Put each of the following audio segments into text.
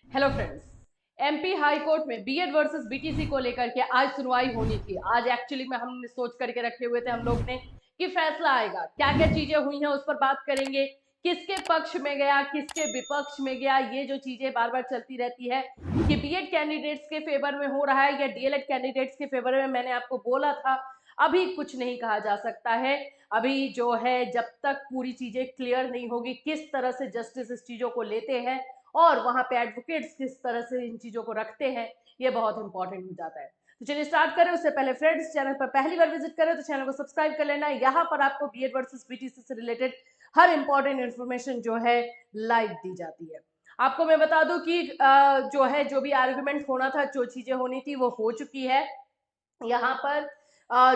Hello friends. MP high court में BEd versus BTC को लेकर के आज सुनवाई होनी थी। आज एक्चुअली में हमने सोच करके रखे हुए थे हम लोग ने कि फैसला आएगा, क्या क्या चीजें हुई हैं उस पर बात करेंगे, किसके पक्ष में गया किसके विपक्ष में गया। ये जो चीजें बार बार चलती रहती है कि बीएड कैंडिडेट्स के फेवर में हो रहा है या डीएलएड कैंडिडेट्स के फेवर में, मैंने आपको बोला था अभी कुछ नहीं कहा जा सकता है। अभी जो है जब तक पूरी चीजें क्लियर नहीं होगी, किस तरह से जस्टिस इस चीजों को लेते हैं और वहां पे एडवोकेट्स किस तरह से इन चीजों को रखते हैं, ये बहुत इंपॉर्टेंट हो जाता है। तो चलिए स्टार्ट करें। उससे पहले फ्रेंड्स, चैनल पर पहली बार विजिट करें तो चैनल को सब्सक्राइब कर लेना। यहाँ पर आपको बीएड वर्सेस बीटीसी से रिलेटेड हर इंपॉर्टेंट इन्फॉर्मेशन जो है लाइव दी जाती है। आपको मैं बता दूं कि जो है जो भी आर्गुमेंट होना था, जो चीजें होनी थी वो हो चुकी है। यहाँ पर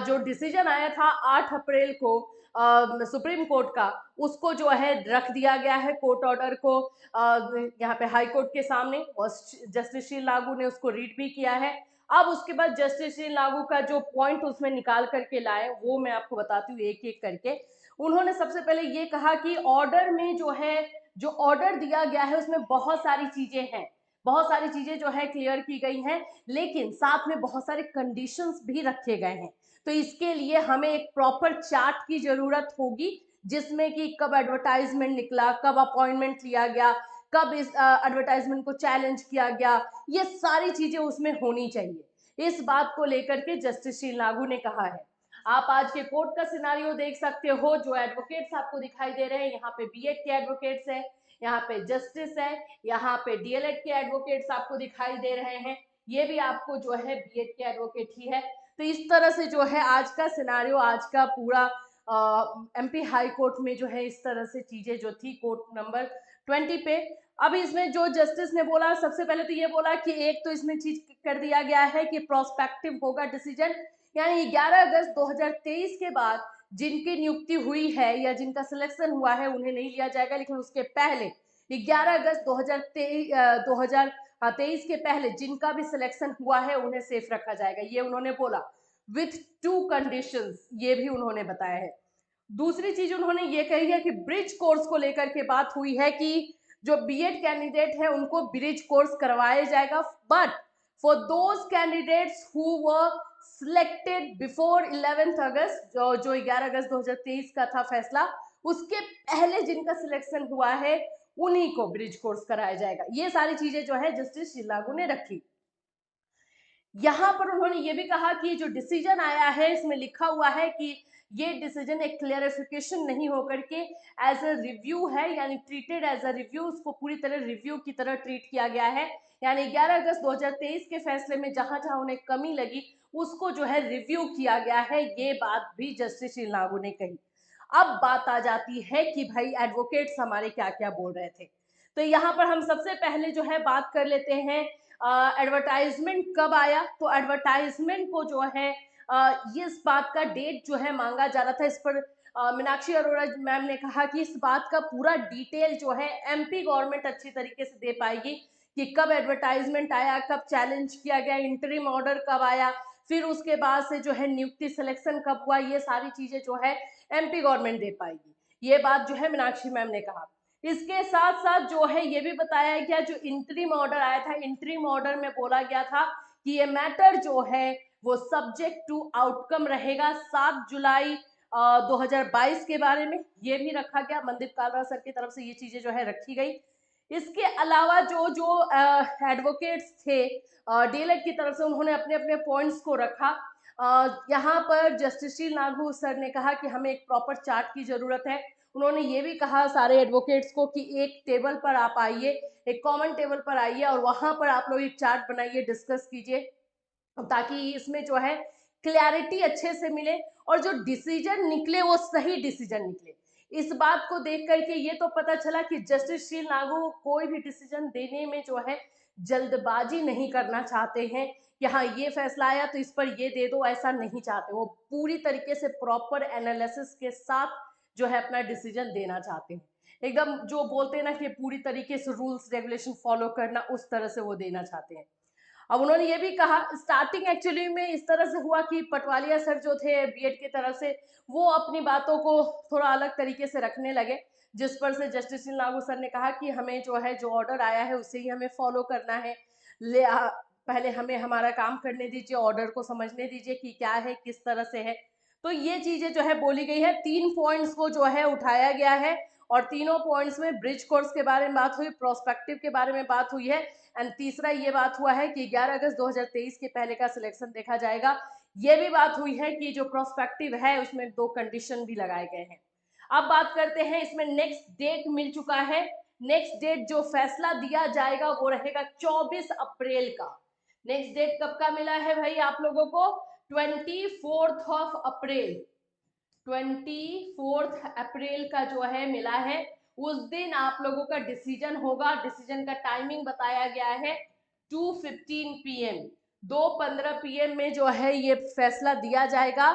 जो डिसीजन आया था 8 अप्रैल को सुप्रीम कोर्ट का, उसको जो है रख दिया गया है कोर्ट ऑर्डर को यहाँ पे हाई कोर्ट के सामने, और जस्टिस श्री लागू ने उसको रीड भी किया है। अब उसके बाद जस्टिस श्री लागू का जो पॉइंट उसमें निकाल करके लाए वो मैं आपको बताती हूँ एक एक करके। उन्होंने सबसे पहले ये कहा कि ऑर्डर में जो है, जो ऑर्डर दिया गया है उसमें बहुत सारी चीजें हैं, बहुत सारी चीजें जो है क्लियर की गई हैं, लेकिन साथ में बहुत सारे कंडीशंस भी रखे गए हैं। तो इसके लिए हमें एक प्रॉपर चार्ट की जरूरत होगी, जिसमें कि कब एडवर्टाइजमेंट निकला, कब अपॉइंटमेंट लिया गया, कब इस एडवर्टाइजमेंट को चैलेंज किया गया, ये सारी चीजें उसमें होनी चाहिए। इस बात को लेकर के जस्टिस श्री लागू ने कहा है। आप आज के कोर्ट का सिनारियो देख सकते हो, जो एडवोकेट्स आपको दिखाई दे रहे हैं, यहाँ पे बीएड के एडवोकेट्स है, यहाँ पे जस्टिस है, यहाँ पे डीएलएड के एडवोकेट्स आपको दिखाई दे रहे हैं, ये भी आपको जो है बीएड के एडवोकेट ही है। तो इस तरह से जो है आज का सिनारियो, आज का पूरा एमपी हाई कोर्ट में जो है इस तरह से चीजें जो थी कोर्ट नंबर 20 पे। अब इसमें जो जस्टिस ने बोला, सबसे पहले तो ये बोला कि एक तो इसमें चीज कर दिया गया है कि प्रोस्पेक्टिव होगा डिसीजन, यानी 11 अगस्त 2023 के बाद जिनकी नियुक्ति हुई है या जिनका सिलेक्शन हुआ है उन्हें नहीं लिया जाएगा, लेकिन उसके पहले 11 अगस्त 2023 के पहले जिनका भी सिलेक्शन हुआ है उन्हें सेफ रखा जाएगा, ये उन्होंने बोला विथ 2 कंडीशंस, ये भी उन्होंने बताया है। दूसरी चीज उन्होंने ये कही है कि ब्रिज कोर्स को लेकर के बात हुई है कि जो बीएड कैंडिडेट है उनको ब्रिज कोर्स करवाया जाएगा, but for those candidates who were selected before 11 अगस्त, जो 11 अगस्त 2023 का था फैसला, उसके पहले जिनका सिलेक्शन हुआ है उन्हीं को ब्रिज कोर्स कराया जाएगा। ये सारी चीजें जो है जस्टिस श्री लागू ने रखी। यहाँ पर उन्होंने ये भी कहा कि जो डिसीजन आया है इसमें लिखा हुआ है कि ये डिसीजन एक क्लियरिफिकेशन नहीं होकर के एज अ रिव्यू है, यानी ट्रीटेड एज अ रिव्यू, उसको पूरी तरह रिव्यू की तरह ट्रीट किया गया है। यानी 11 अगस्त 2023 के फैसले में जहां जहां उन्हें कमी लगी उसको जो है रिव्यू किया गया है, ये बात भी जस्टिस श्री लागू ने कही। अब बात आ जाती है कि भाई एडवोकेट्स हमारे क्या क्या बोल रहे थे। तो यहाँ पर हम सबसे पहले जो है बात कर लेते हैं एडवर्टाइजमेंट कब आया। तो एडवर्टाइजमेंट को जो है इस बात का डेट जो है मांगा जा रहा था। इस पर मीनाक्षी अरोड़ा मैम ने कहा कि इस बात का पूरा डिटेल जो है एमपी गवर्नमेंट अच्छी तरीके से दे पाएगी कि कब एडवर्टाइजमेंट आया, कब चैलेंज किया गया, इंटरिम ऑर्डर कब आया, फिर उसके बाद से जो है नियुक्ति सिलेक्शन कब हुआ, ये सारी चीजें जो है एमपी गवर्नमेंट दे पाएगी, ये बात जो है मीनाक्षी मैम ने कहा। इसके साथ साथ जो है ये भी बताया गया, जो इंटरिम ऑर्डर आया था, इंटरिम ऑर्डर में बोला गया था कि ये मैटर जो है वो सब्जेक्ट टू आउटकम रहेगा 7 जुलाई 2022 के बारे में, ये भी रखा गया। मनदीप कालरा सर की तरफ से ये चीजें जो है रखी गई। इसके अलावा जो जो एडवोकेट्स थे डीएलएड की तरफ से, उन्होंने अपने अपने पॉइंट्स को रखा। यहाँ पर जस्टिस श्री लागू सर ने कहा कि हमें एक प्रॉपर चार्ट की जरूरत है। उन्होंने ये भी कहा सारे एडवोकेट्स को कि एक टेबल पर आप आइए, एक कॉमन टेबल पर आइए और वहां पर आप लोग एक चार्ट बनाइए, डिस्कस कीजिए, ताकि इसमें जो है क्लैरिटी अच्छे से मिले और जो डिसीजन निकले वो सही डिसीजन निकले। इस बात को देख करके ये तो पता चला कि जस्टिस श्री लागू कोई भी डिसीजन देने में जो है जल्दबाजी नहीं करना चाहते हैं कि हाँ ये फैसला आया तो इस पर ये दे दो, ऐसा नहीं चाहते। वो पूरी तरीके से प्रॉपर एनालिसिस के साथ जो है अपना डिसीजन देना चाहते हैं, एकदम जो बोलते हैं ना कि पूरी तरीके से रूल्स रेगुलेशन फॉलो करना, उस तरह से वो देना चाहते हैं। अब उन्होंने ये भी कहा, स्टार्टिंग एक्चुअली में इस तरह से हुआ कि पटवालिया सर जो थे बीएड की तरफ से, वो अपनी बातों को थोड़ा अलग तरीके से रखने लगे। जिस पर से जस्टिस श्री लागू सर ने कहा कि हमें जो है जो ऑर्डर आया है उसे ही हमें फॉलो करना है। पहले हमें हमारा काम करने दीजिए, ऑर्डर को समझने दीजिए कि क्या है, किस तरह से है। तो ये चीजें जो है बोली गई है, 3 पॉइंट्स को जो है उठाया गया है और तीनों पॉइंट्स में ब्रिज कोर्स के बारे में बात हुई, प्रोस्पेक्टिव के बारे में बात हुई है, एंड तीसरा ये बात हुआ है कि 11 अगस्त 2023 के पहले का सिलेक्शन देखा जाएगा। ये भी बात हुई है कि जो प्रोस्पेक्टिव है उसमें 2 कंडीशन भी लगाए गए हैं। अब बात करते हैं, इसमें नेक्स्ट डेट मिल चुका है। नेक्स्ट डेट जो फैसला दिया जाएगा वो रहेगा 24 अप्रैल का। नेक्स्ट डेट कब का मिला है भाई आप लोगों को? 24 ऑफ अप्रैल, 24 अप्रैल का जो है मिला है। उस दिन आप लोगों का डिसीजन होगा। डिसीजन का टाइमिंग बताया गया है 2:15 PM, 2:15 PM में जो है ये फैसला दिया जाएगा।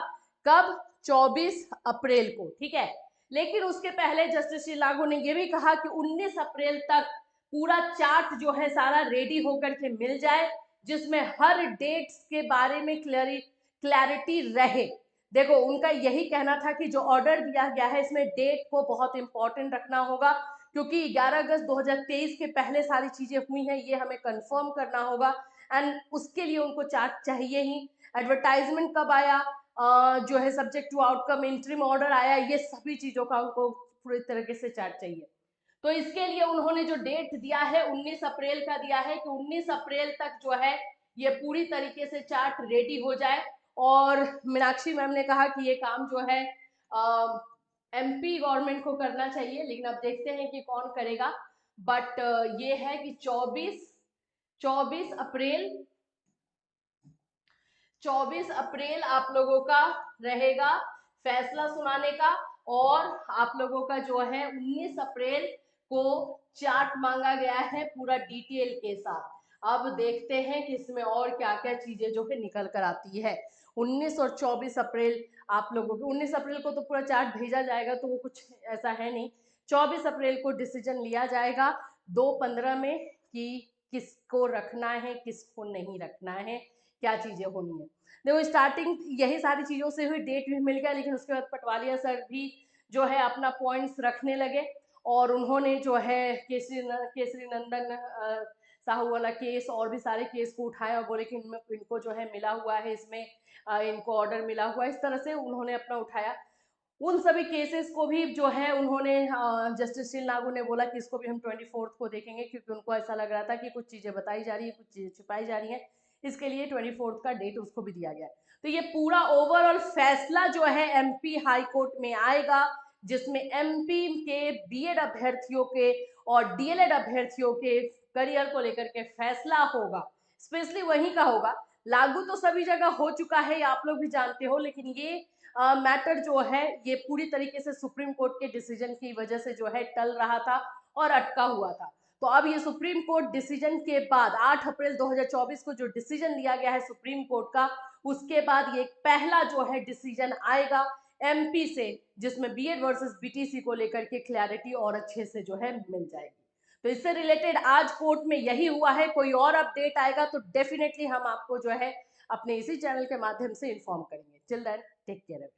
कब? 24 अप्रैल को, ठीक है। लेकिन उसके पहले जस्टिस श्री लागू ने यह भी कहा कि 19 अप्रैल तक पूरा चार्ट जो है सारा रेडी होकर के मिल जाए, जिसमें हर डेट्स के बारे में क्लैरिटी रहे। देखो उनका यही कहना था कि जो ऑर्डर दिया गया है इसमें डेट को बहुत इंपॉर्टेंट रखना होगा, क्योंकि 11 अगस्त 2023 के पहले सारी चीजें हुई हैं, ये हमें कंफर्म करना होगा एंड उसके लिए उनको चार्ट चाहिए ही। एडवर्टाइजमेंट कब आया, जो है subject to outcome, interim order आया, ये सभी चीजों का उनको पूरी तरीके से चार्ट चाहिए। तो इसके लिए उन्होंने जो डेट दिया है 19 अप्रैल का दिया है कि 19 अप्रैल तक जो है ये पूरी तरीके से चार्ट रेडी हो जाए। और मीनाक्षी मैम ने कहा कि ये काम जो है MP गवर्नमेंट को करना चाहिए, लेकिन अब देखते हैं कि कौन करेगा। बट ये है कि 24 अप्रैल 24 अप्रैल आप लोगों का रहेगा फैसला सुनाने का, और आप लोगों का जो है 19 अप्रैल को चार्ट मांगा गया है पूरा डिटेल के साथ। अब देखते हैं कि इसमें और क्या क्या चीजें जो है निकल कर आती है। 19 और 24 अप्रैल आप लोगों को, 19 अप्रैल को तो पूरा चार्ट भेजा जाएगा, तो वो कुछ ऐसा है नहीं। 24 अप्रैल को डिसीजन लिया जाएगा 2:15 में कि किसको रखना है, किसको नहीं रखना है, क्या चीजें होनी है। देखो स्टार्टिंग यही सारी चीजों से हुई, डेट भी मिल गया, लेकिन उसके बाद पटवालिया सर भी जो है अपना पॉइंट्स रखने लगे और उन्होंने जो है केसरी नंदन साहू वाला केस और भी सारे केस को उठाया और बोले कि इनको जो है मिला हुआ है, इसमें इनको ऑर्डर मिला हुआ है, इस तरह से उन्होंने अपना उठाया। उन सभी केसेस को भी जो है उन्होंने जस्टिस श्री लागू ने बोला कि इसको भी हम 24 को देखेंगे, क्योंकि उनको ऐसा लग रहा था कि कुछ चीजें बताई जा रही है, कुछ चीजें छुपाई जा रही है, इसके लिए 24 का डेट उसको भी दिया गया। तो ये पूरा ओवरऑल फैसला जो है MP हाई कोर्ट में आएगा, जिसमें MP के BEd अभ्यर्थियों के और DLEd अभ्यर्थियों के करियर को लेकर के फैसला होगा। स्पेशली वहीं का होगा, लागू तो सभी जगह हो चुका है, आप लोग भी जानते हो, लेकिन ये मैटर जो है ये पूरी तरीके से सुप्रीम कोर्ट के डिसीजन की वजह से जो है टल रहा था और अटका हुआ था। तो अब ये सुप्रीम कोर्ट डिसीजन के बाद 8 अप्रैल 2024 को जो डिसीजन लिया गया है सुप्रीम कोर्ट का, उसके बाद ये पहला जो है डिसीजन आएगा MP से, जिसमें BEd वर्सेस BTC को लेकर के क्लैरिटी और अच्छे से जो है मिल जाएगी। तो इससे रिलेटेड आज कोर्ट में यही हुआ है। कोई और अपडेट आएगा तो डेफिनेटली हम आपको जो है अपने इसी चैनल के माध्यम से इन्फॉर्म करेंगे। Till then take care.